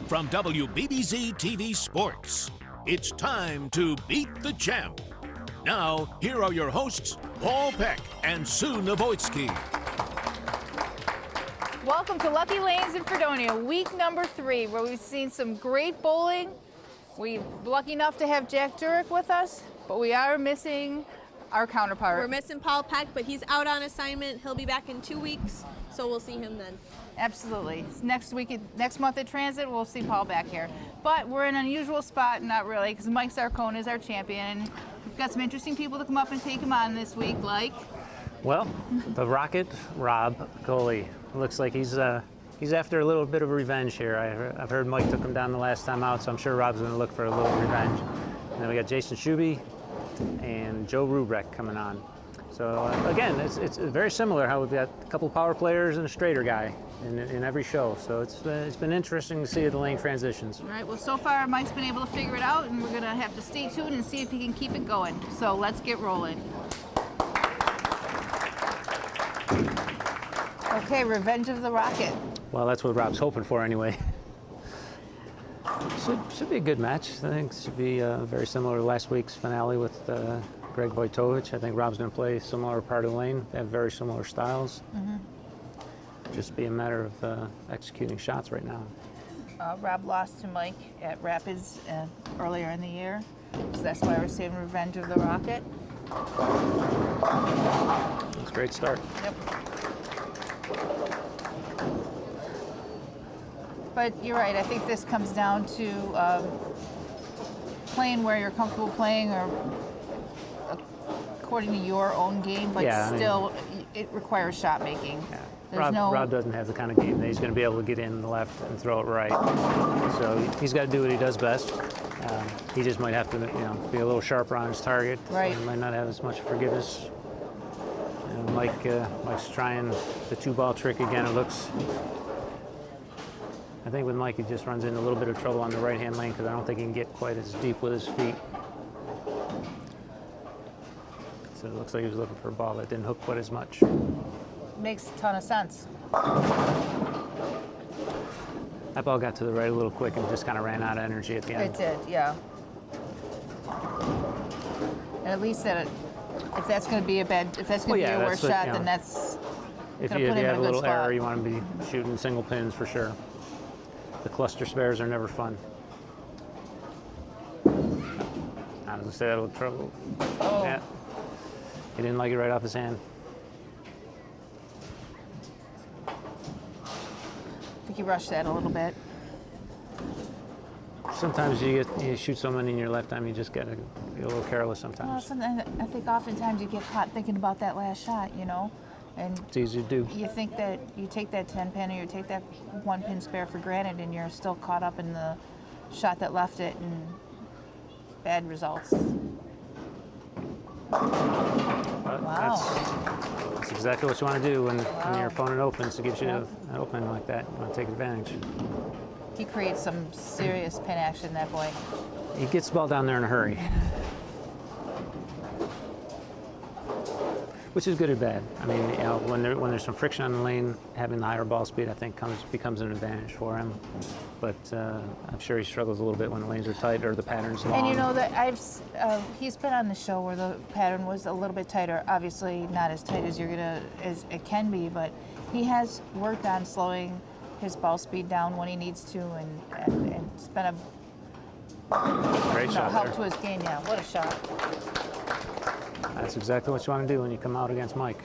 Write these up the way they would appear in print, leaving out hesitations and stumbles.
From WBBZ-TV Sports, it's time to beat the champ. Now, here are your hosts, Paul Peck and Sue Novoitsky. Welcome to Lucky Lanes in Fredonia, week number 3, where we've seen some great bowling. We're lucky enough to have Jack Jurek with us, but we are missing our counterpart. We're missing Paul Peck, but he's out on assignment. He'll be back in 2 weeks, so we'll see him then. Absolutely. Next month at Transit, we'll see Paul back here. But we're in an unusual spot, not really, because Mike Zarcone is our champion. We've got some interesting people to come up and take him on this week, like... Well, the Rocket, Rob Piccoli. Looks like he's after a little bit of revenge here. I've heard Mike took him down the last time out, so I'm sure Rob's going to look for a little revenge. And then we got Jayson Schubbe and Joe Rubrecht coming on. So again, it's very similar how we've got a couple power players and a straighter guy in every show. So it's been interesting to see the lane transitions. All right, well, so far Mike's been able to figure it out, and we're going to have to stay tuned and see if he can keep it going. So let's get rolling. Okay, Revenge of the Rocket. Well, that's what Rob's hoping for anyway. Should be a good match. I think it should be very similar to last week's finale with Greg Wojtowicz. I think Rob's going to play a similar part of the lane. They have very similar styles. Mm-hmm. Just be a matter of executing shots right now. Rob lost to Mike at Rapids earlier in the year, so that's why we're saying Revenge of the Rocket. That's a great start. Yep. But you're right, I think this comes down to playing where you're comfortable playing or according to your own game, but still it requires shot making. Yeah. Rob doesn't have the kind of game that he's going to be able to get in the left and throw it right. So he's got to do what he does best. He just might have to be a little sharper on his target. Right. So he might not have as much forgiveness. And Mike's trying the 2-ball trick again. It looks... I think with Mike, he just runs into a little bit of trouble on the right-hand lane because I don't think he can get quite as deep with his feet. So it looks like he was looking for a ball that didn't hook quite as much. Makes a ton of sense. That ball got to the right a little quick and just kind of ran out of energy at the end. It did, yeah. And at least if that's going to be a worse shot, then that's if you have a little error, you want to be shooting single pins for sure. The cluster spares are never fun. I was going to say that with trouble. Oh. Yeah. He didn't like it right off his hand. I think you rushed that a little bit. Sometimes you shoot so many in your lifetime, you just get a little careless sometimes. Well, I think oftentimes you get caught thinking about that last shot, and it's easy to do. You think that you take that 10-pin or you take that 1-pin spare for granted, and you're still caught up in the shot that left it and bad results. Wow. That's exactly what you want to do when your opponent opens. It gives you an opening like that. You want to take advantage. He creates some serious pin action, that boy. He gets the ball down there in a hurry. Which is good or bad. I mean, when there's some friction on the lane, having the higher ball speed, I think, becomes an advantage for him. But I'm sure he struggles a little bit when the lanes are tight or the pattern's long. And that he's been on the show where the pattern was a little bit tighter. Obviously, not as tight as as it can be, but he has worked on slowing his ball speed down when he needs to, and it's been a great shot help there. to his game. Yeah, what a shot. That's exactly what you want to do when you come out against Mike.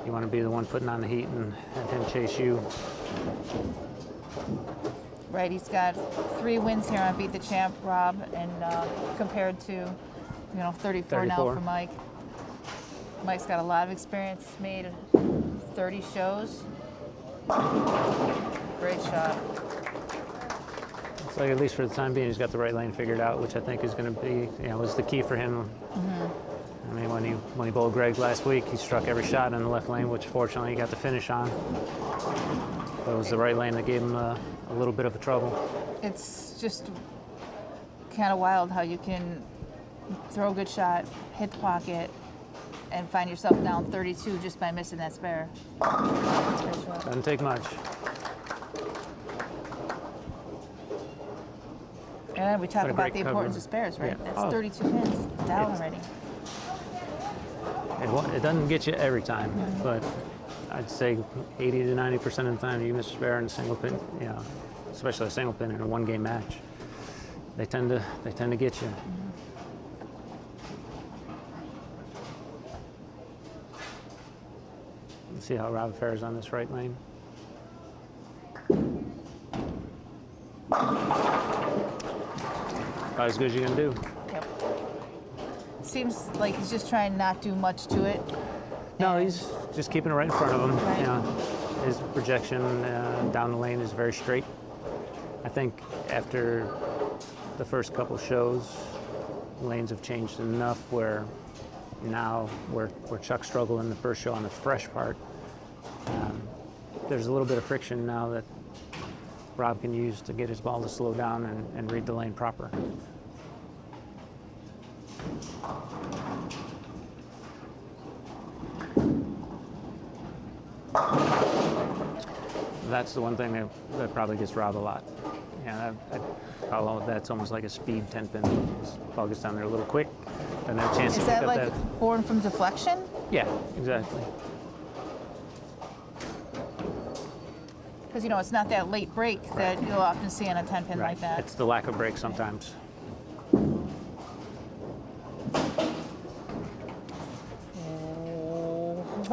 You want to be the one putting on the heat and have him chase you. Right, he's got 3 wins here on Beat the Champ, Rob, and compared to 34 now for Mike. Mike's got a lot of experience, made 30 shows. Great shot. It's like, at least for the time being, he's got the right lane figured out, which I think is going to be, was the key for him. Mm-hmm. I mean, when he bowled Greg last week, he struck every shot in the left lane, which fortunately he got the finish on. But it was the right lane that gave him a little bit of a trouble. It's just kind of wild how you can throw a good shot, hit the pocket, and find yourself down 32 just by missing that spare. Doesn't take much. And then we talk What a about great the importance cover. of spares, right? Yeah. That's Oh. 32 pins down It's- already. It doesn't get you every time, but I'd say 80 to 90% of the time you miss a spare in a single pin, you know, especially a single pin in a one-game match. They tend to get you. Let's see how Rob fares on this right lane. About as good as you can do. Yep. Seems like he's just trying not do much to it. No, he's just keeping it right in front of him. Right. You know, his projection down the lane is very straight. I think after the first couple shows, lanes have changed enough where now where Chuck struggled in the first show on the fresh part, there's a little bit of friction now that Rob can use to get his ball to slow down and read the lane proper. That's the one thing that probably gets Rob a lot. Yeah, that's almost like a speed 10-pin. His ball gets down there a little quick, and then a chance to Is pick that up like that. born from deflection? Yeah, exactly. Because, you know, it's not that late break that you'll often see on a 10-pin Right. like that. It's the lack of break sometimes.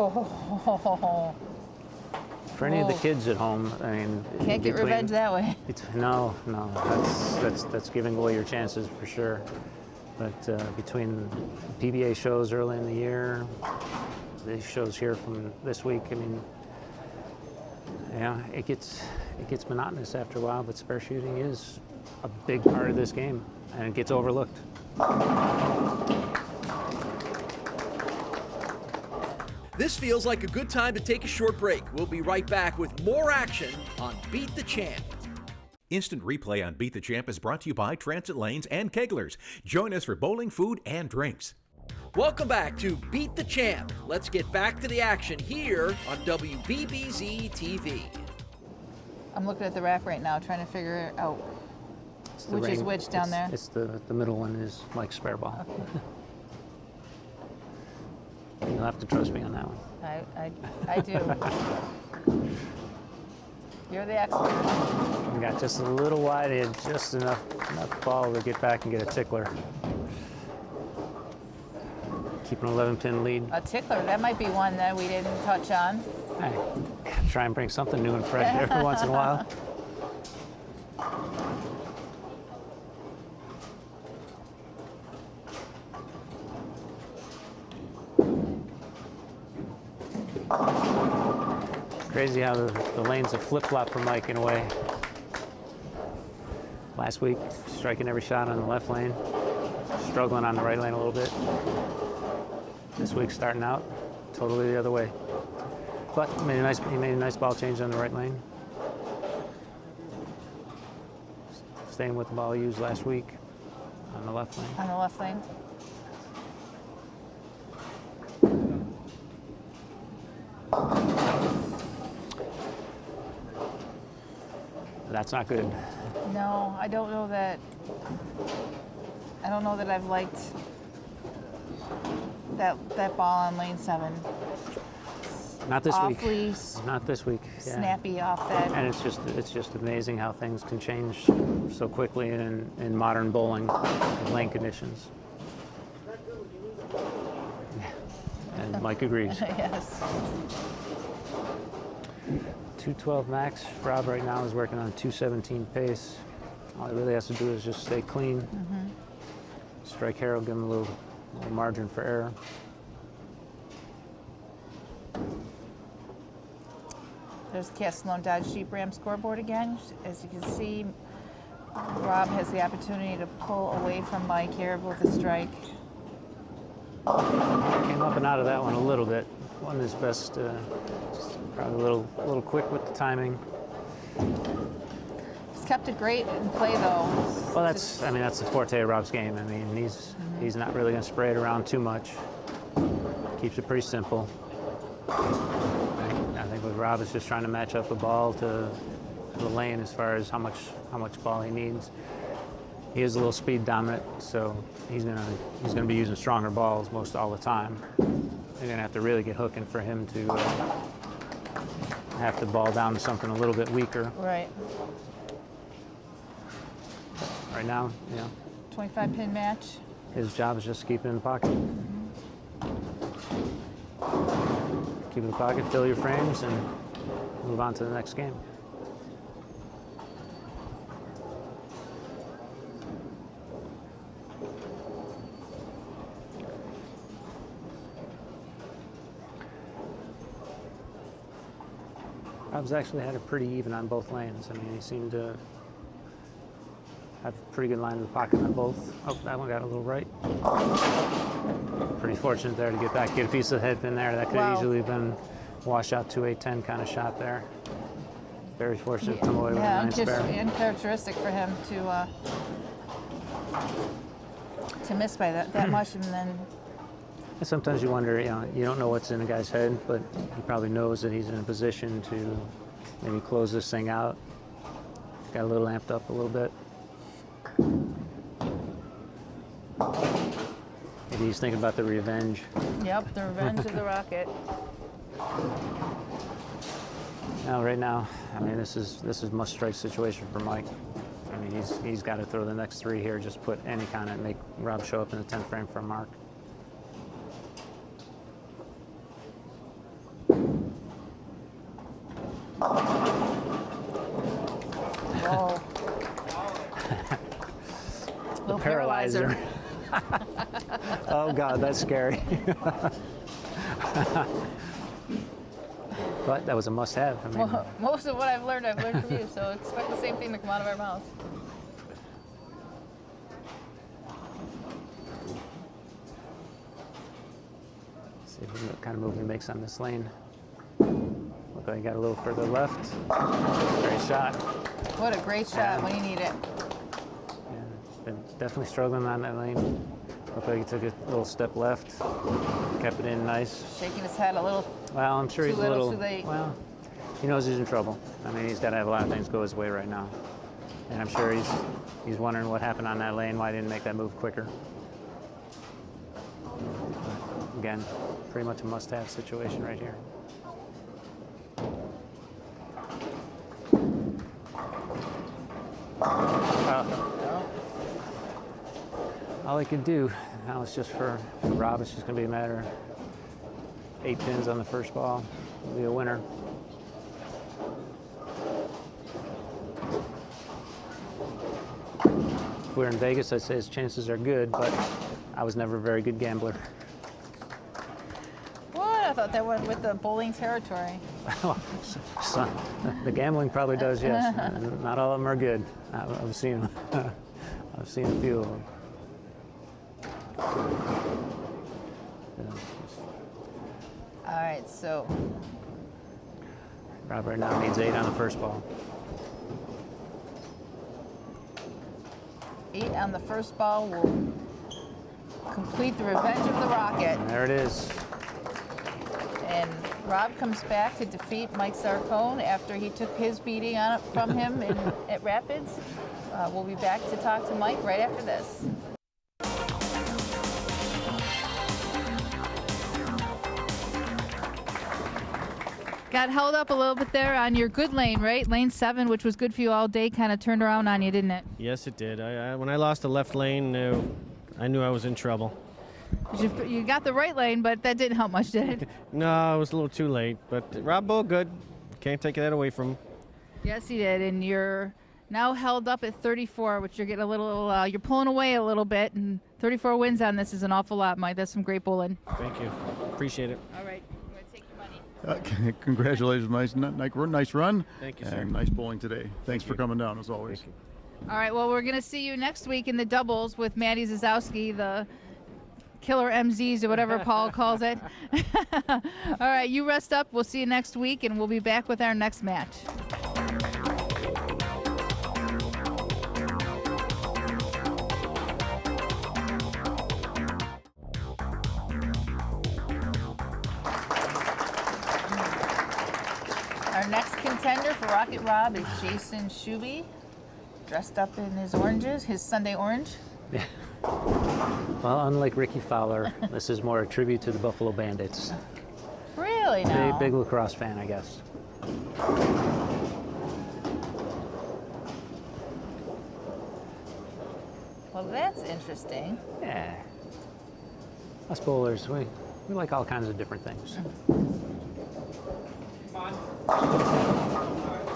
Oh. For any of the Whoa. kids at home, I mean, Can't get revenge that way. No, that's giving away your chances for sure. But between PBA shows early in the year, these shows here from this week, I mean, yeah, it gets monotonous after a while. But spare shooting is a big part of this game, and it gets overlooked. This feels like a good time to take a short break. We'll be right back with more action on Beat the Champ. Instant replay on Beat the Champ is brought to you by Transit Lanes and Keglers. Join us for bowling, food, and drinks. Welcome back to Beat the Champ. Let's get back to the action here on WBBZ-TV. I'm looking at the rack right now, trying to figure out It's the which is rain- which down there. It's the middle one is Mike's spare ball. You'll have to trust me on that one. I do. You're the expert. We got just a little wide, he had just enough ball to get back and get a tickler. Keep an 11-pin lead. A tickler, that might be one that we didn't touch on. Hey, gotta try and bring something new and fresh every once in a while. Crazy how the lanes have flip-flopped for Mike in a way. Last week, striking every shot on the left lane, struggling on the right lane a little bit. This week, starting out totally the other way. But he made a nice ball change on the right lane. Staying with the ball he used last week on the left lane. On the left lane. That's not good. No, I don't know that I've liked that ball on lane 7. Not this week. Awfully Not this week. Yeah. snappy off that. And it's just amazing how things can change so quickly in modern bowling with lane conditions. And Mike agrees. Yes. 212 max. Rob right now is working on 217 pace. All he really has to do is just stay clean. Strike Harold, give him a little margin for error. There's Castellone Dodge Jeep Ram scoreboard again. As you can see, Rob has the opportunity to pull away from Mike here with a strike. Came up and out of that one a little bit. Wasn't his best. Just probably a little quick with the timing. He's kept it great in play though. Well, that's the forte of Rob's game. I mean, he's not really going to spray it around too much. Keeps it pretty simple. I think with Rob is just trying to match up the ball to the lane as far as how much ball he needs. he is a little speed dominant, so he's gonna be using stronger balls most all the time. You're gonna have to really get hooking for him to have to ball down to something a little bit weaker. Right. Right now, 25 pin match. his job is just keep it in the pocket. Keep it in the pocket, fill your frames, and move on to the next game. Rob's actually had it pretty even on both lanes. I mean, he seemed to have a pretty good line in the pocket on both. Oh, that one got a little right. Pretty fortunate there to get back, get a piece of the head pin there. That could have easily been wash out 2-8-10 kind of shot there. Very fortunate to come away with a nice spare. Uncharacteristic for him to miss by that much, and then. Sometimes you wonder, you don't know what's in a guy's head, but he probably knows that he's in a position to maybe close this thing out. Got a little amped up a little bit. Maybe he's thinking about the revenge. Yep, the revenge of the Rocket. Now, right now, I mean, this is must-strike situation for Mike. I mean, he's got to throw the next three here, just put any kind of make Rob show up in the 10th frame for a mark. Whoa. Little paralyzer. Oh God, that's scary. But that was a must-have. I mean, Well, most of what I've learned from you, so expect the same thing to come out of our mouth. see what kind of move he makes on this lane. Look like he got a little further left. Great shot. What a great shot when you need it. Yeah, been definitely struggling on that lane. Looked like he took a little step left, kept it in nice. Shaking his head a little. Well, I'm sure too he's a little, little. too late. Well, he knows he's in trouble. I mean, he's got to have a lot of things go his way right now, and I'm sure he's wondering what happened on that lane, why he didn't make that move quicker. But again, pretty much a must-have situation right here. All he could do now is just for Rob, it's just going to be a matter of 8 pins on the first ball. He'll be a winner. If we were in Vegas, I'd say his chances are good, but I was never a very good gambler. What? I thought that went with the bowling territory. So, the gambling probably does, yes. Not all of them are good. I've seen them. I've seen a few of them. All right, so Rob right now needs 8 on the first ball. 8 on the first ball will complete the revenge of the Rocket. And there it is. And Rob comes back to defeat Mike Zarcone after he took his beating from him at Rapids. We'll be back to talk to Mike right after this. Got held up a little bit there on your good lane, right? Lane 7, which was good for you all day, kind of turned around on you, didn't it? Yes, it did. When I lost the left lane, I knew I was in trouble. You got the right lane, but that didn't help much, did it? No, it was a little too late. But Rob bowled good. Can't take that away from him. Yes, he did. And you're now held up at 34, which you're getting a little, you're pulling away a little bit. And 34 wins on this is an awful lot, Mike. That's some great bowling. Thank you. Appreciate it. All right. I'm going to take your money. Congratulations, nice run. Thank you, sir. And nice bowling today. Thanks for coming down, as always. Thank you. All right, well, we're going to see you next week in the doubles with Maddie Zazowski, the killer MZs or whatever Paul calls it. All right, you rest up. We'll see you next week, and we'll be back with our next match. Our next contender for Rocket Rob is Jayson Schubbe. dressed up in his oranges, his Sunday orange. Yeah. Well, unlike Ricky Fowler, this is more a tribute to the Buffalo Bandits. Really now? Big lacrosse fan, I guess. Well, that's interesting. Yeah. Us bowlers, we like all kinds of different things.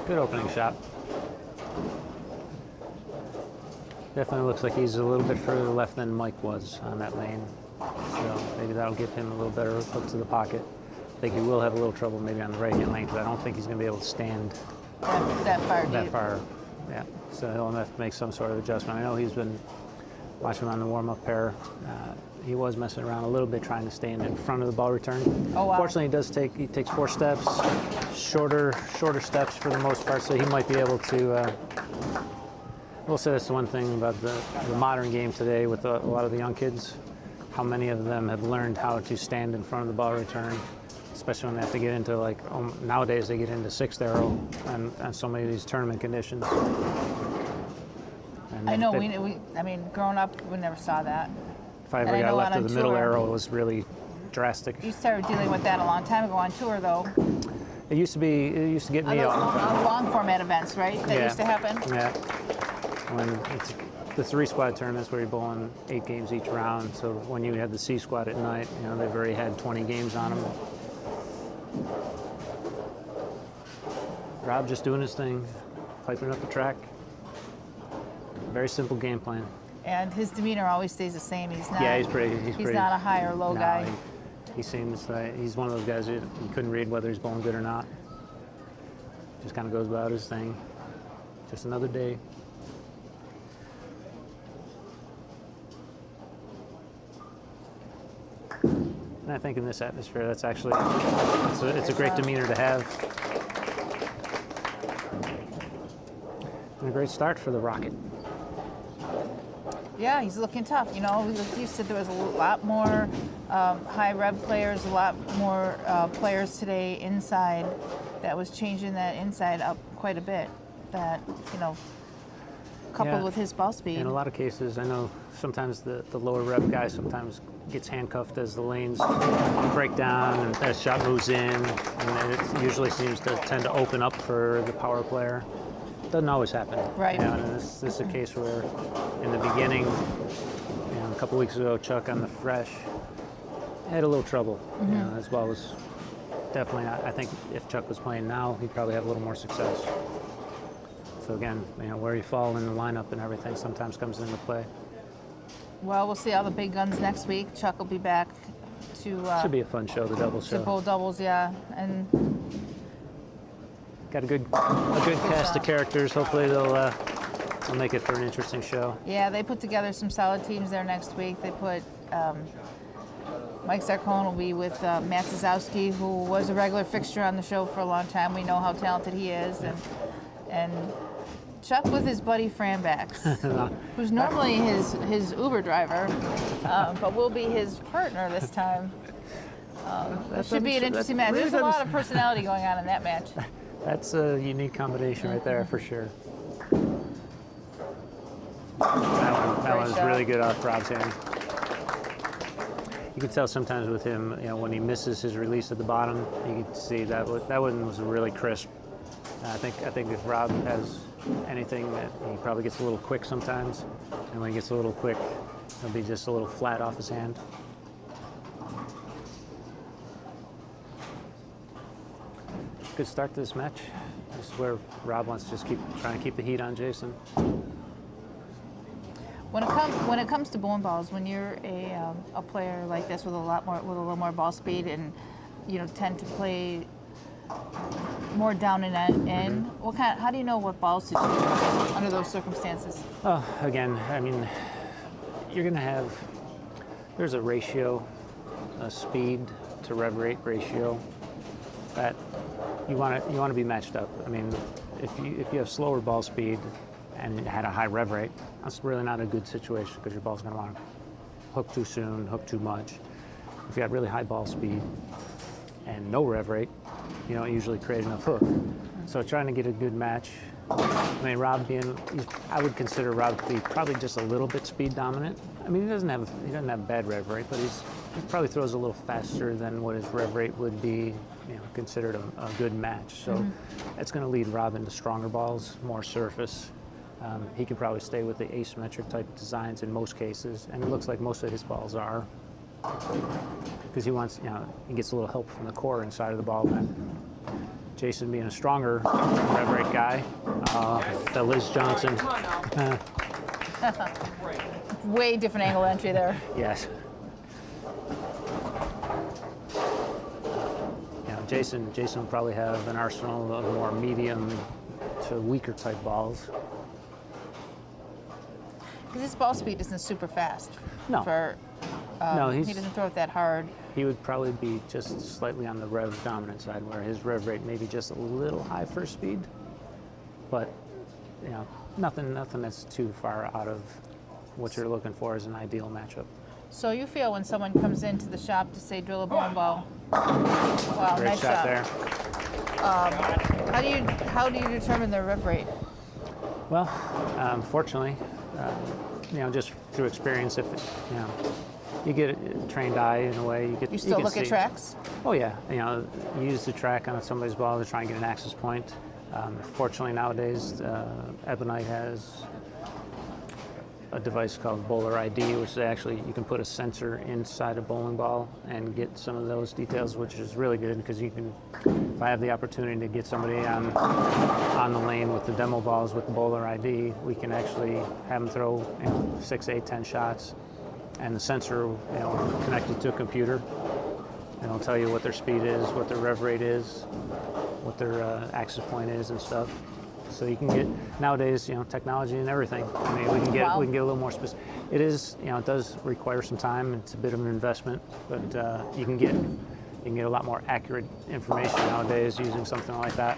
Good opening shot. Definitely looks like he's a little bit further left than Mike was on that lane. So maybe that'll give him a little better hook to the pocket. I think he will have a little trouble maybe on the right-hand lane because I don't think he's going to be able to stand That far that deep. far. Yeah, so he'll have to make some sort of adjustment. I know he's been watching him on the warm-up pair. He was messing around a little bit trying to stand in front of the ball return. Oh, wow. Fortunately, he takes 4 steps, shorter steps for the most part, so he might be able to. We'll say that's the one thing about the modern game today with a lot of the young kids. How many of them have learned how to stand in front of the ball return, especially when they have to get into nowadays they get into 6th arrow and so many of these tournament conditions. And I know. I mean, growing up, we never saw that. If I ever got left of the middle arrow, it was really drastic. You started dealing with that a long time ago on tour, though. It used to get me on long format events, right? That used to happen. Yeah. When it's the 3-squad tournaments where you're bowling 8 games each round. So when you had the C squad at night, they've already had 20 games on them. Rob just doing his thing, piping up the track. Very simple game plan. And his demeanor always stays the same. He's not. Yeah, he's pretty. He's not a high or low guy. He seems like he's one of those guys you couldn't read whether he's bowling good or not. Just kind of goes about his thing. Just another day. And I think in this atmosphere, that's actually it's a great demeanor to have. And a great start for the Rocket. Yeah, he's looking tough. You said there was a lot more high rev players, a lot more players today inside. That was changing that inside up quite a bit. That coupled with his ball speed. In a lot of cases, I know sometimes the lower rev guy sometimes gets handcuffed as the lanes break down and as shot moves in, and it usually seems to tend to open up for the power player. Doesn't always happen. Right. And this is a case where in the beginning, a couple weeks ago, Chuck on the fresh had a little trouble. As well as definitely, I think if Chuck was playing now, he'd probably have a little more success. So again, where you fall in the lineup and everything sometimes comes into play. Well, we'll see all the big guns next week. Chuck will be back to. Should be a fun show, the double show. To bowl doubles, yeah, and. Got a good cast of characters. Hopefully they'll make it for an interesting show. Yeah, they put together some solid teams there next week. They put Mike Zarcone will be with Matt Zazowski, who was a regular fixture on the show for a long time. We know how talented he is, and Chuck with his buddy Fran Bax, who's normally his Uber driver, but will be his partner this time. It should be an interesting match. There's a lot of personality going on in that match. That's a unique combination right there for sure. That one was really good off Rob's hand. You can tell sometimes with him, when he misses his release at the bottom, you can see that one was really crisp. I think if Rob has anything, that he probably gets a little quick sometimes, and when he gets a little quick, it'll be just a little flat off his hand. Good start to this match. This is where Rob wants to just trying to keep the heat on Jayson. When it comes to bowling balls, when you're a player like this with a little more ball speed and tend to play more down and in, how do you know what balls to choose under those circumstances? Oh, again, I mean, you're going to have, there's a ratio, a speed to rev rate ratio that you want to be matched up. I mean, if you have slower ball speed and had a high rev rate, that's really not a good situation because your ball's going to want to hook too soon, hook too much. If you got really high ball speed and no rev rate, you don't usually create enough hook. So trying to get a good match. I mean, Rob I would consider Rob to be probably just a little bit speed dominant. I mean, he doesn't have bad rev rate, but he probably throws a little faster than what his rev rate would be, considered a good match. So it's going to lead Rob into stronger balls, more surface. He could probably stay with the asymmetric type designs in most cases, and it looks like most of his balls are, because he gets a little help from the core inside of the ball then. Jayson being a stronger rev rate guy, the Liz Johnson. Way different angle entry there. Yes. Jayson will probably have an arsenal of more medium to weaker type balls. Because his ball speed isn't super fast. No. No, he doesn't throw it that hard. He would probably be just slightly on the rev dominant side, where his rev rate may be just a little high for speed, but nothing that's too far out of what you're looking for as an ideal matchup. So you feel when someone comes into the shop to say drill a bowling ball, wow, Great nice shot there. How do you determine their rev rate? Well, fortunately, just through experience, if you get a trained eye in a way, You still look at tracks? Oh yeah, you use the track on somebody's ball to try and get an access point. Fortunately nowadays, Ebonite has a device called Bowler ID, which is actually, you can put a sensor inside a bowling ball and get some of those details, which is really good, because if I have the opportunity to get somebody on the lane with the demo balls with the Bowler ID, we can actually have them throw 6, 8, 10 shots, and the sensor connected to a computer, and it'll tell you what their speed is, what their rev rate is, what their access point is and stuff. So you can get, nowadays, technology and everything. I mean, we can get a little more specific. It is, it does require some time. It's a bit of an investment, but you can get a lot more accurate information nowadays using something like that.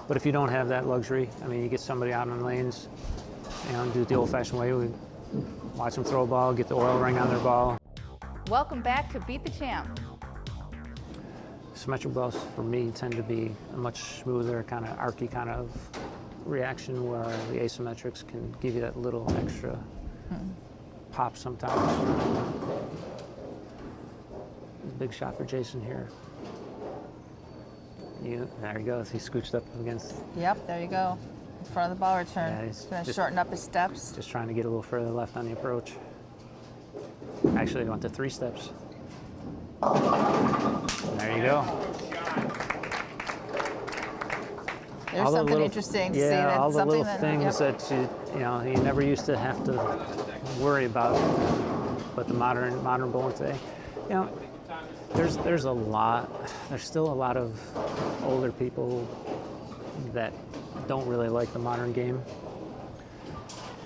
But if you don't have that luxury, I mean, you get somebody out on lanes, do it the old-fashioned way. We watch them throw a ball, get the oil ring on their ball. Welcome back to Beat the Champ. Symmetric balls for me tend to be a much smoother, kind of archy kind of reaction, where the asymmetrics can give you that little extra pop sometimes. Big shot for Jayson here. There he goes. He scooched up against. Yep, there you go. In front of the ball return. Yeah, he's going to shorten up his steps. Just trying to get a little further left on the approach. Actually, he went to 3 steps. There you go. There's something interesting to see. Yeah, all the little that, things that you never used to have to worry about, but the modern bowling today, there's still a lot of older people that don't really like the modern game,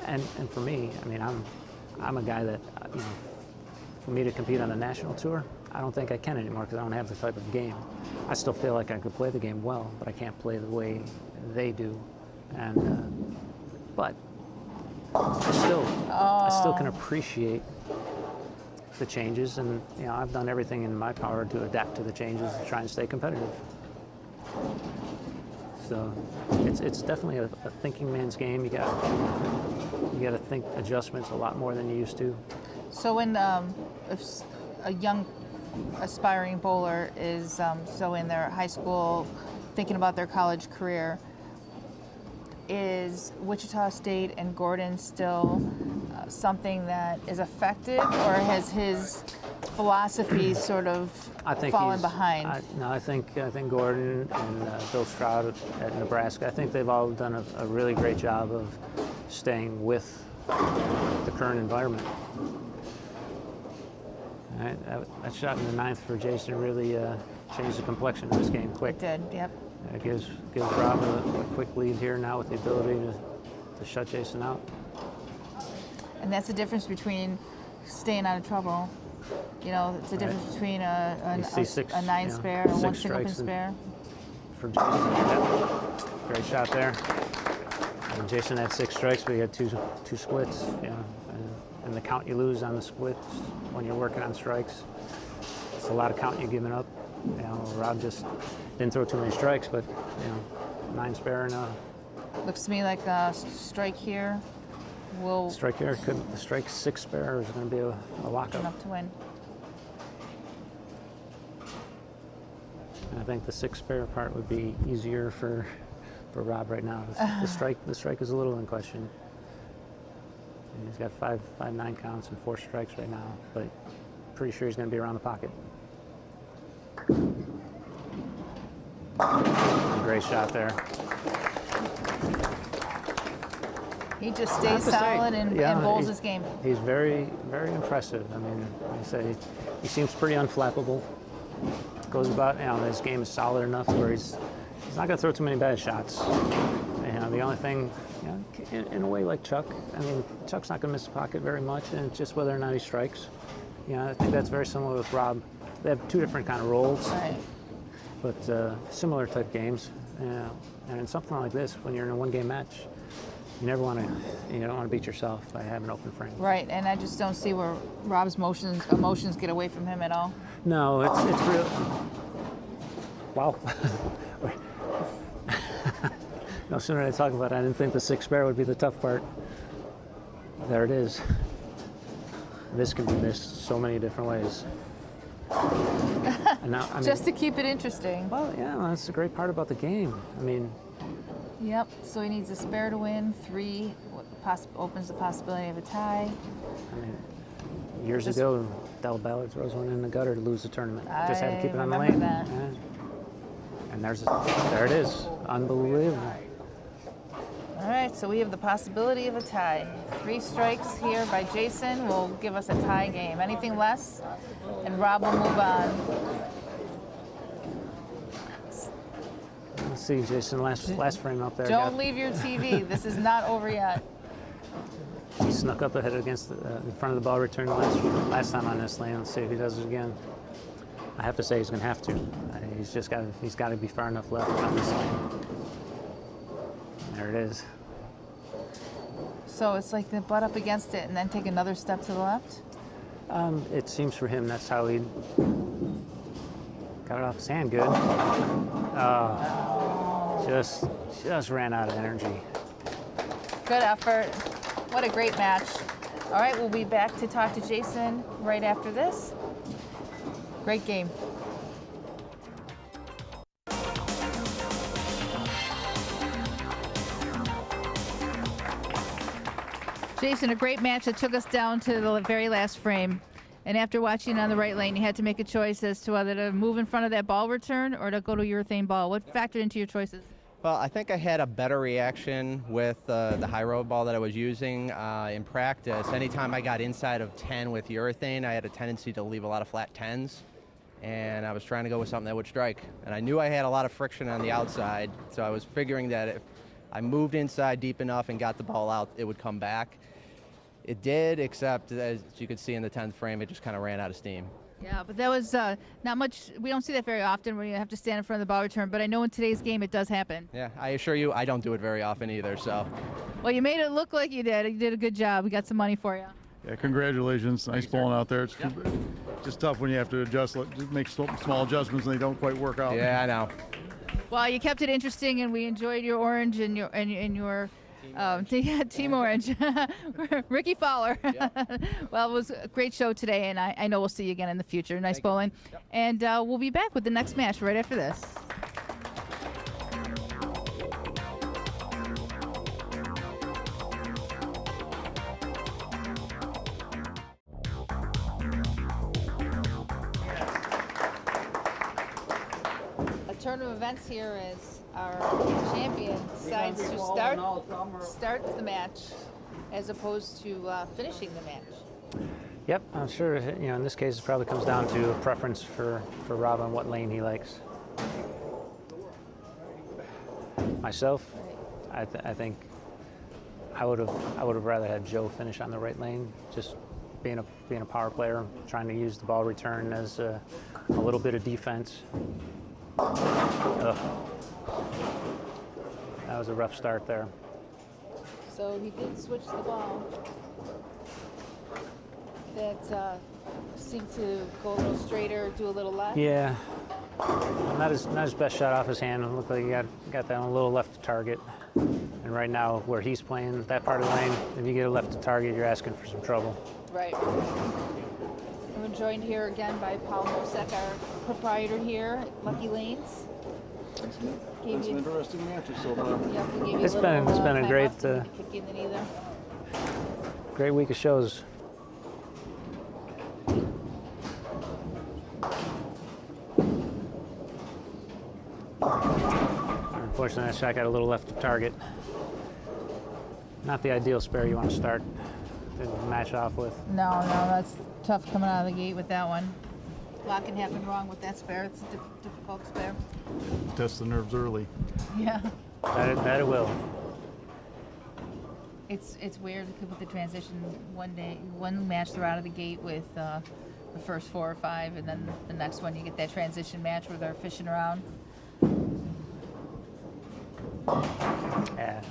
and for me, I mean, I'm a guy that for me to compete on the national tour, I don't think I can anymore, because I don't have the type of game. I still feel like I could play the game well, but I can't play the way they do. And but I still can appreciate the changes, and I've done everything in my power to adapt to the changes and try and stay competitive. So it's definitely a thinking man's game. You got to think adjustments a lot more than you used to. So when if a young aspiring bowler is in their high school, thinking about their college career, is Wichita State and Gordon still something that is effective, or has his philosophy sort of fallen behind? I think Gordon and Bill Stroud at Nebraska, I think they've all done a really great job of staying with the current environment. All right, that shot in the 9th for Jayson really changed the complexion of this game quick. It did, yep. It gives Rob a quick lead here now with the ability to shut Jayson out. And that's the difference between staying out of trouble. It's the difference between a 9 spare and a 1 single pin spare. For Jayson, yep. Great shot there. And Jayson had 6 strikes, but he had two splits. And the count you lose on the splits when you're working on strikes, it's a lot of count you're giving up. Rob just, didn't throw too many strikes, but 9 spare and a Looks to me like a strike here will strike here. The strike 6 spare is going to be a lockup. enough to win. And I think the 6 spare part would be easier for Rob right now. The strike is a little in question. And he's got 5-9 counts and 4 strikes right now, but pretty sure he's going to be around the pocket. Great shot there. He just stays solid and bowls his game. He's very, very impressive. I mean, like I say, he seems pretty unflappable. Goes about, his game is solid enough where he's not going to throw too many bad shots. The only thing, in a way like Chuck, I mean, Chuck's not going to miss the pocket very much, and it's just whether or not he strikes. I think that's very similar with Rob. They have 2 different kind of roles, Right. but similar type games. And in something like this, when you're in a 1-game match, you never want to, you don't want to beat yourself by having open frame. Right, and I just don't see where Rob's emotions get away from him at all. No, it's real. Wow. No sooner did I talk about it, I didn't think the 6 spare would be the tough part. There it is. This can be missed so many different ways. And now, Just to keep it interesting. Well, yeah, that's the great part about the game. I mean, Yep, so he needs a spare to win. 3 opens the possibility of a tie. I mean, years ago, Del Ballard throws one in the gutter to lose the tournament. Just had to keep it on the lane. That. And there it is. Unbelievable. All right, so we have the possibility of a tie. 3 strikes here by Jayson will give us a tie game. Anything less, and Rob will move on. Let's see, Jayson, last frame up there. Don't leave your TV. This is not over yet. He snuck up ahead against in front of the ball return last time on this lane. Let's see if he does it again. I have to say he's going to have to. He's got to be far enough left on this lane. There it is. So it's like the butt up against it and then take another step to the left? It seems for him that's how he got it off his hand good. Just ran out of energy. Good effort. What a great match. All right, we'll be back to talk to Jayson right after this. Great game. Jayson, a great match that took us down to the very last frame. And after watching on the right lane, you had to make a choice as to whether to move in front of that ball return or to go to urethane ball. What factored into your choices? Well, I think I had a better reaction with the high road ball that I was using in practice. Anytime I got inside of 10 with urethane, I had a tendency to leave a lot of flat 10s. And I was trying to go with something that would strike. And I knew I had a lot of friction on the outside, so I was figuring that if I moved inside deep enough and got the ball out, it would come back. It did, except as you could see in the 10th frame, it just kind of ran out of steam. Yeah, but that was not much. We don't see that very often where you have to stand in front of the ball return, but I know in today's game it does happen. Yeah, I assure you, I don't do it very often either, so. Well, you made it look like you did. You did a good job. We got some money for you. Yeah, congratulations. Nice bowling out there. It's just tough when you have to adjust, make small adjustments and they don't quite work out. Yeah, I know. Well, you kept it interesting, and we enjoyed your orange and your Team Orange, Ricky Fowler. Yep. Well, it was a great show today, and I know we'll see you again in the future. Nice bowling. Yep. And we'll be back with the next match right after this. A turn of events here is our champion decides to start the match as opposed to finishing the match. Yep, I'm sure, in this case it probably comes down to a preference for Rob on what lane he likes. Myself, I think I would have rather had Joe finish on the right lane, just being a power player, trying to use the ball return as a little bit of defense. That was a rough start there. So he did switch the ball. That seemed to go a little straighter, do a little left. Yeah, Not his best shot off his hand. It looked like he got that on a little left to target. And right now, where he's playing, that part of the lane, if you get a left to target, you're asking for some trouble. Right. We're joined here again by Paul Mosek, our proprietor here at Lucky Lanes. It's been interesting matches so far. Yep, we gave you It's a been little, a time great off to kick you in the knee there. great week of shows. Unfortunately, that shot got a little left to target. Not the ideal spare you want to start to match off with. No, that's tough coming out of the gate with that one. A lot can happen wrong with that spare. It's a difficult spare. Test the nerves early. Yeah. That it will. It's weird with the transition. One match they're out of the gate with the first 4 or 5, and then the next one you get that transition match where they're fishing around. Yeah.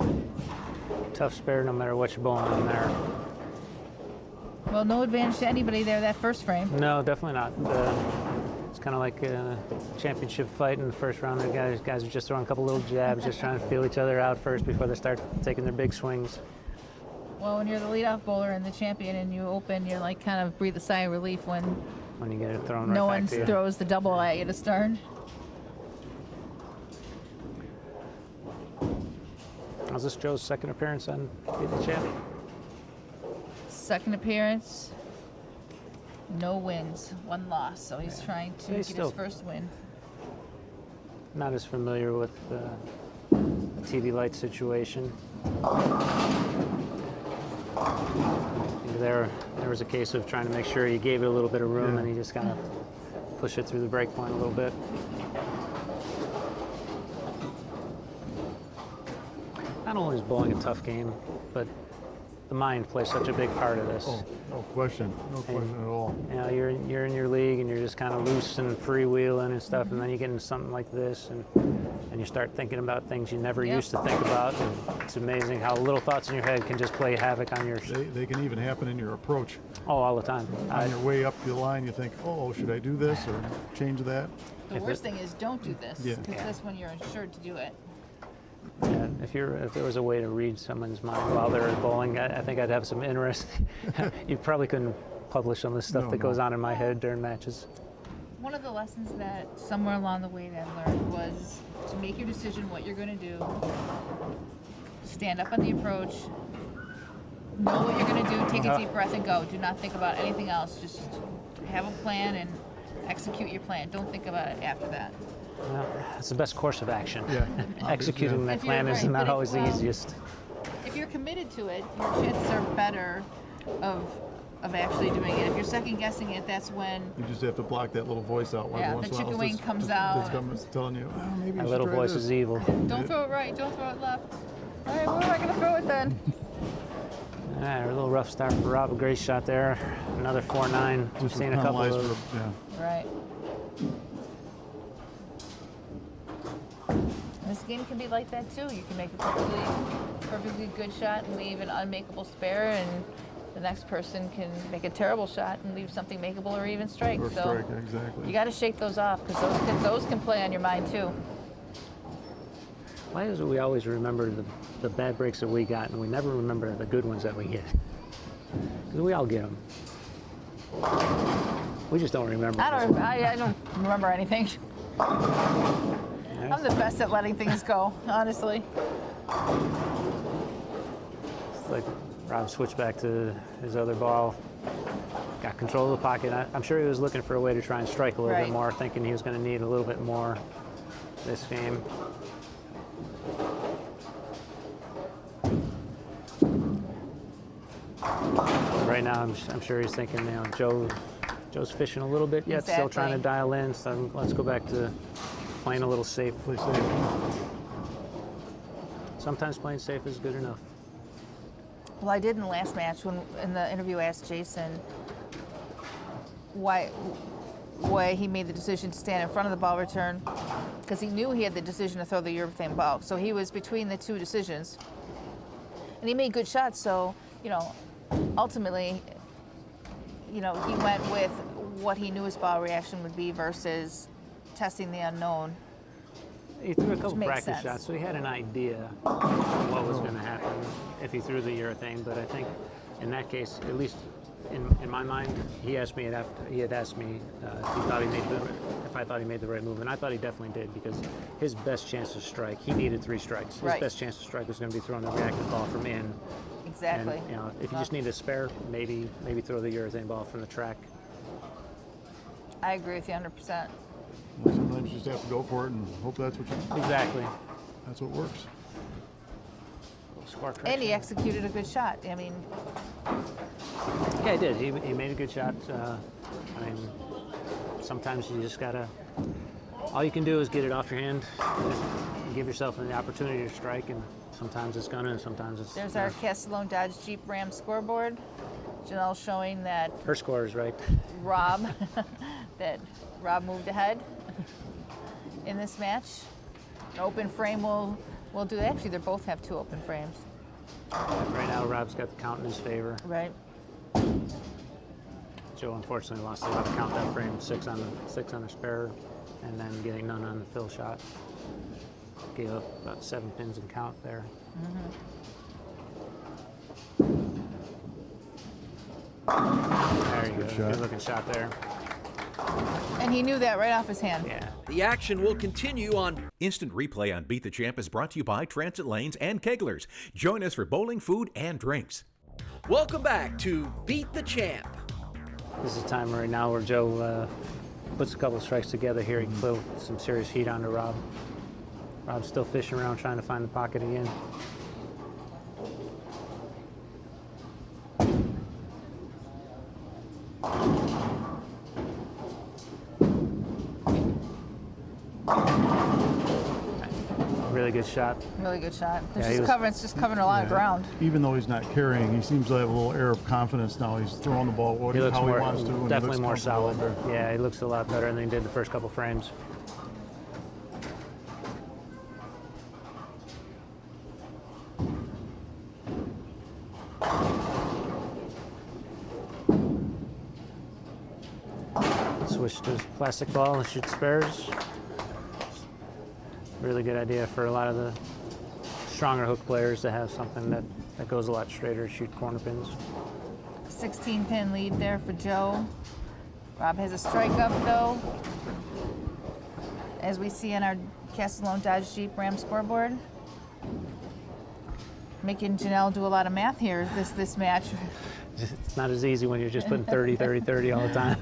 Tough spare no matter what you're bowling on there. Well, no advantage to anybody there that first frame. No, definitely not. It's kind of like a championship fight in the first round. The guys are just throwing a couple little jabs, just trying to feel each other out first before they start taking their big swings. Well, when you're the leadoff bowler and the champion and you open, you're like kind of breathe a sigh of relief when you get it thrown right no back one to you. throws the double at you to start. Was this Joe's second appearance on Beat the Champ? Second appearance, no wins, 1 loss. So he's trying to get his first win. Not as familiar with the TV light situation. There was a case of trying to make sure he gave it a little bit of room, and he just kind of pushed it through the break point a little bit. Not only is bowling a tough game, but the mind plays such a big part of this. Oh, no question at all. You know, you're in your league and you're just kind of loose and freewheeling and stuff, and then you get into something like this, and you start thinking about things you never used to think about. And it's amazing how little thoughts in your head can just play havoc on your. They can even happen in your approach. Oh, all the time. On your way up the line, you think, oh, should I do this or change that? The worst thing is don't do this, because that's when you're insured to do it. Yeah, if there was a way to read someone's mind while they're bowling, I think I'd have some interest. You probably couldn't publish some of the stuff that goes on in my head during matches. One of the lessons that somewhere along the way that I learned was to make your decision what you're going to do, stand up on the approach, know what you're going to do, take a deep breath and go. Do not think about anything else. Just have a plan and execute your plan. Don't think about it after that. Well, it's the best course of action. Yeah. Executing that plan is not always the easiest. If you're committed to it, your chances are better of actually doing it. If you're second guessing it, that's when you just have to block that little voice out. The chicken wing comes out. It's telling you, oh, maybe that little voice is evil. Don't throw it right. Don't throw it left. All right, where am I going to throw it then? All right, a little rough start for Rob. A great shot there. Another 4-9. We've seen a couple of those. Right. This game can be like that too. You can make a perfectly good shot and leave an unmakeable spare, and the next person can make a terrible shot and leave something makeable or even strike. Exactly. You got to shake those off, because those can play on your mind too. Why is it we always remember the bad breaks that we got, and we never remember the good ones that we get? Because we all get them. We just don't remember. I don't remember anything. I'm the best at letting things go, honestly. It's like Rob switched back to his other ball, got control of the pocket. I'm sure he was looking for a way to try and strike a little bit more, thinking he was going to need a little bit more this game. Right now, I'm sure he's thinking, you know, Joe's fishing a little bit yet, still trying to dial in. So let's go back to playing a little safe. Play safe. Sometimes playing safe is good enough. Well, I did in the last match when in the interview I asked Jayson why he made the decision to stand in front of the ball return, because he knew he had the decision to throw the urethane ball. So he was between the two decisions, and he made good shots. So, you know, ultimately, you know, he went with what he knew his ball reaction would be versus testing the unknown. He threw a couple makes practice sense. shots, so he had an idea of what was going to happen if he threw the urethane. But I think in that case, at least in my mind, he had asked me if I thought he made the right move, and I thought he definitely did, because his best chance to strike, he needed 3 strikes. His best chance to strike was going to be throwing the reactive ball from in. Exactly. And, you know, if you just need a spare, maybe throw the urethane ball from the track. I agree with you 100%. Sometimes you just have to go for it and hope that's what you do. Exactly. That's what works. Score And correction. he executed a good shot. I mean, Yeah, he did. He made a good shot. I mean, sometimes you just gotta. All you can do is get it off your hand. Just give yourself the opportunity to strike, and sometimes it's gonna, and sometimes it's. there's our Castellone Dodge Jeep Ram scoreboard. Janelle showing that Her score is right. Rob moved ahead in this match. An open frame will do. Actually, they both have 2 open frames. Right now, Rob's got the count in his favor. Right. Joe unfortunately lost a lot of count that frame, 6 on the spare, and then getting none on the fill shot. Gave up about 7 pins in count there. There you go. Good looking shot there. And he knew that right off his hand. Yeah. The action will continue on Instant replay on Beat the Champ is brought to you by Transit Lanes and Keglers. Join us for bowling, food, and drinks. Welcome back to Beat the Champ. This is a time right now where Joe puts a couple of strikes together here. He can put some serious heat onto Rob. Rob's still fishing around trying to find the pocket again. Really good shot. Really good shot. Yeah, It's just covering a lot of ground. Even though he's not carrying, he seems to have a little air of confidence now. He's throwing the ball He looks how more, he wants to. And definitely he more looks solid. comfortable out there. Yeah, he looks a lot better than he did the first couple frames. Switch to his plastic ball and shoot spares. Really good idea for a lot of the stronger hook players to have something that goes a lot straighter, shoot corner pins. 16-pin lead there for Joe. Rob has a strike up though, as we see on our Castellone Dodge Jeep Ram scoreboard. Making Janelle do a lot of math here this match. It's not as easy when you're just putting 30, 30, 30 all the time.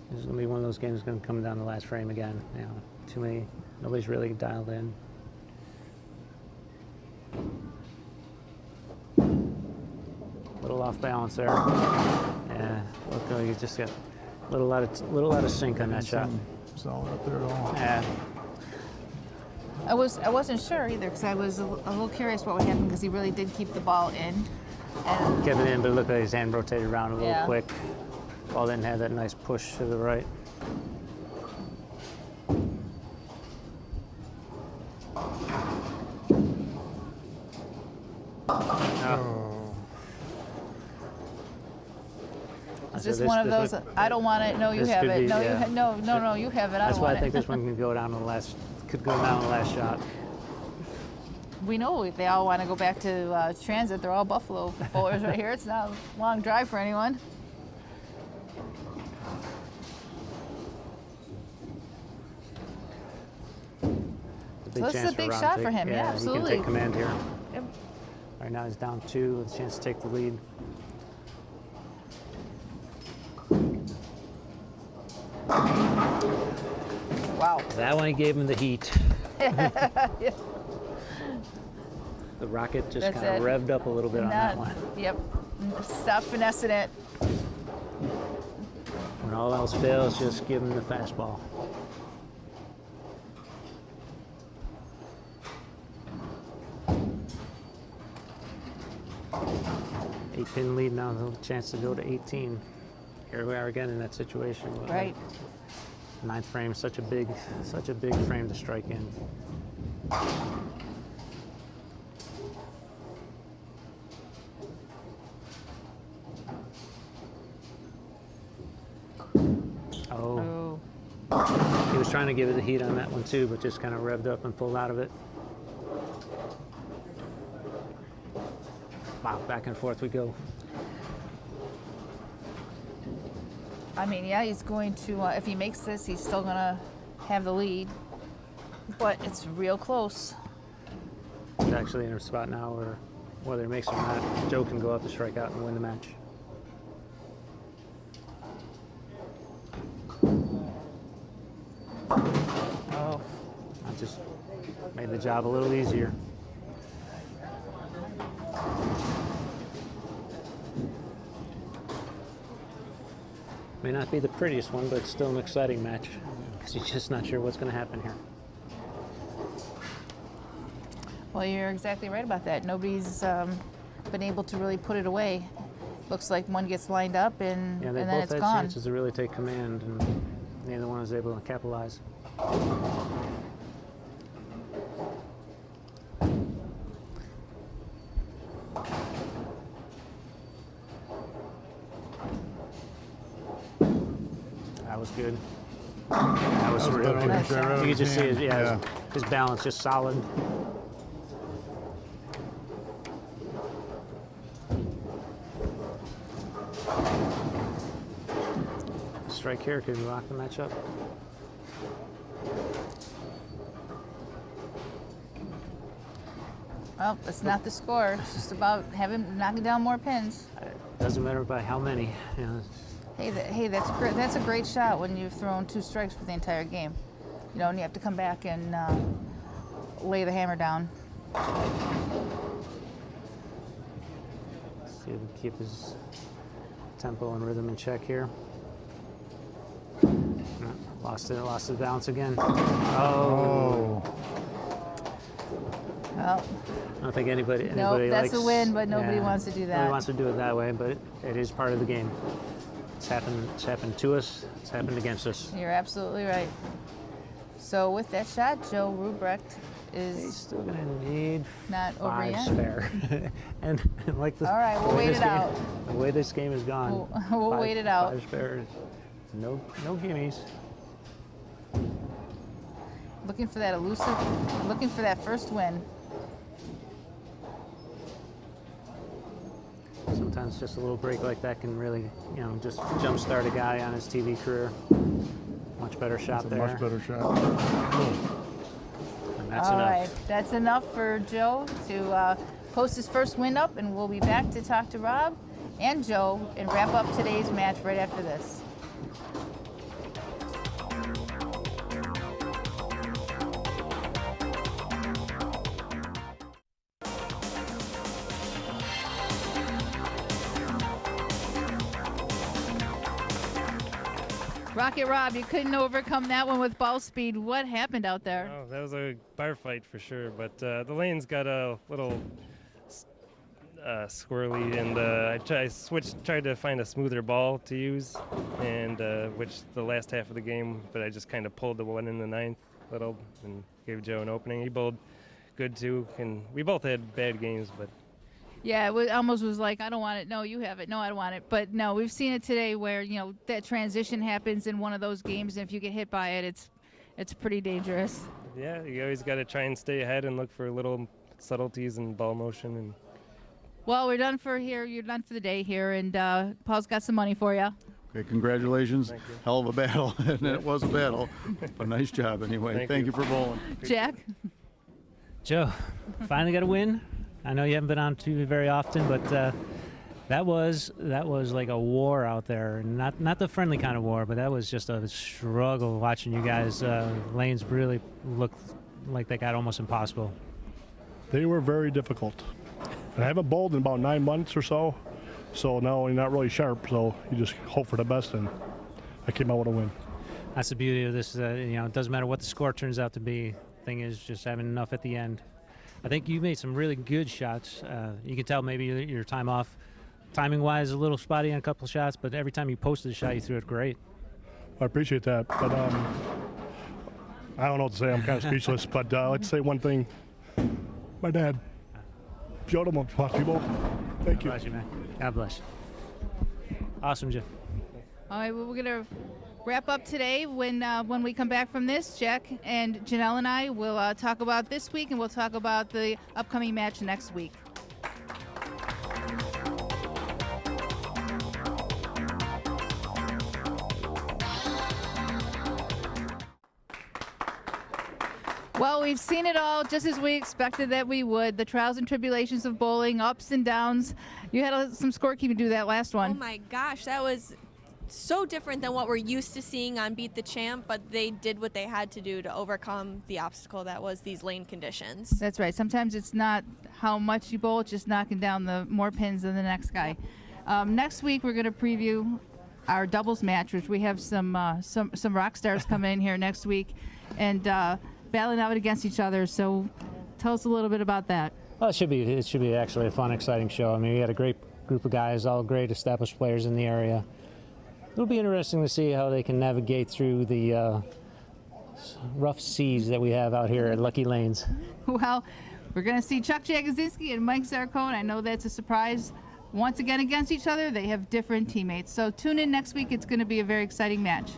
This is going to be one of those games that's going to come down to the last frame again. You know, too many, nobody's really dialed in. A little off balance there. Yeah, look, you just got a little out of sync on that shot. Solid up there at all. Yeah. I wasn't sure either, because I was a little curious what would happen, because he really did keep the ball in. And Kept it in, but it looked like his hand rotated around a little Yeah. quick. Ball didn't have that nice push to the right. it's just one of those, I don't want it, no, you this have could it. be, No, yeah. no, you have it, I That's don't why want I think it. this one could go down to the last shot. We know they all want to go back to Transit. They're all Buffalo bowlers right here. It's not a long drive for anyone. It's a big So this is chance a big Rob shot to for him. Yeah, He absolutely. can take command here. Yep. Right now he's down 2 with a chance to take the lead. Wow. That one he gave him the heat. Yeah. The rocket just That's kind of it. revved up a little bit on that one. Yep. Stop finessing it. When all else fails, just give him the fastball. Eight-pin lead now, no chance to go to 18. Here we are again in that situation. Right. Ninth frame, such a big frame to strike in. Oh. He was trying to give it the heat on that one too, but just kind of revved up and pulled out of it. Wow, back and forth we go. I mean, yeah, he's going to, if he makes this, he's still going to have the lead. But it's real close. He's actually in a spot now where whether he makes it or not, Joe can go up to strike out and win the match. Oh, that just made the job a little easier. May not be the prettiest one, but it's still an exciting match because you're just not sure what's going to happen here. Well, you're exactly right about that. Nobody's been able to really put it away. Looks like one gets lined up and then it's gone. Yeah, they both had chances to really take command, and neither one was able to capitalize. That was good. That was really nice. good. You could just see his balance just solid. Strike here could lock the match up. Well, it's not the score. It's just about knocking down more pins. Doesn't matter by how many. You know. Hey, that's great. That's a great shot when you've thrown 2 strikes for the entire game. You know, and you have to come back and lay the hammer down. See if he can keep his tempo and rhythm in check here. Lost the balance again. Oh. Well, I don't think anybody nope, that's likes, a win, but nobody wants to do that. Nobody wants to do it that way, but it is part of the game. It's happened to us. It's happened against us. You're absolutely right. So with that shot, Joe Rubrecht is He's still going to need not over 5 yet. spare. and like the, all right, we'll wait it out. The way this game is gone, we'll wait it out. 5 spares, no gimmies. Looking for that elusive, looking for that first win. Sometimes just a little break like that can really, just jumpstart a guy on his TV career. Much better shot there. Much better shot. And that's All enough. right, that's enough for Joe to post his first win up, and we'll be back to talk to Rob and Joe and wrap up today's match right after this. Rocket Rob, you couldn't overcome that one with ball speed. What happened out there? Oh, that was a bar fight for sure, but the lanes got a little squirrely, and I tried to find a smoother ball to use, and which the last half of the game, but I just kind of pulled the one in the 9th little and gave Joe an opening. He bowled good too, and we both had bad games, but yeah, it almost was like, I don't want it. No, you have it. No, I don't want it. But no, we've seen it today where, that transition happens in one of those games, and if you get hit by it, it's pretty dangerous. yeah, you always got to try and stay ahead and look for little subtleties in ball motion. And well, we're done for here. You're done for the day here, and Paul's got some money for you. Okay, congratulations. Thank you. Hell of a battle, and it was a battle. But nice job anyway. Thank you for bowling. Jack? Joe, finally got a win. I know you haven't been on TV very often, but that was like a war out there. Not the friendly kind of war, but that was just a struggle watching you guys. Lanes really looked like they got almost impossible. They were very difficult. And I haven't bowled in about 9 months or so, so now you're not really sharp, so you just hope for the best, and I came out with a win. That's the beauty of this. It doesn't matter what the score turns out to be. Thing is just having enough at the end. I think you made some really good shots. You can tell maybe your time off, timing-wise, a little spotty on a couple of shots, but every time you posted a shot, you threw it great. I appreciate that, but I don't know what to say. I'm kind of speechless, but I'd like to say one thing. My dad showed him up people. Thank you. God bless you, man. God bless. Awesome, Jim. All right, well, we're wrap up today. When we come back from this, Jack and Janelle and I will talk about this week, and we'll talk about the upcoming match next week. Well, we've seen it all just as we expected that we would. The trials and tribulations of bowling, ups and downs. You had some scorekeeping do that last one. Oh my gosh, that was so different than what we're used to seeing on Beat the Champ, but they did what they had to do to overcome the obstacle that was these lane conditions. That's right. Sometimes it's not how much you bowl, it's just knocking down the more pins than the next guy. Next week we're going to preview our doubles match, which we have some rock stars coming in here next week and battling out against each other. So tell us a little bit about that. Well, it should be actually a fun, exciting show. I mean, we had a great group of guys, all great established players in the area. It'll be interesting to see how they can navigate through the rough seas that we have out here at Lucky Lanes. Well, we're going to see Chuck Jagosinski and Mike Zarcone. I know that's a surprise. Once again against each other, they have different teammates. So tune in next week. It's going to be a very exciting match.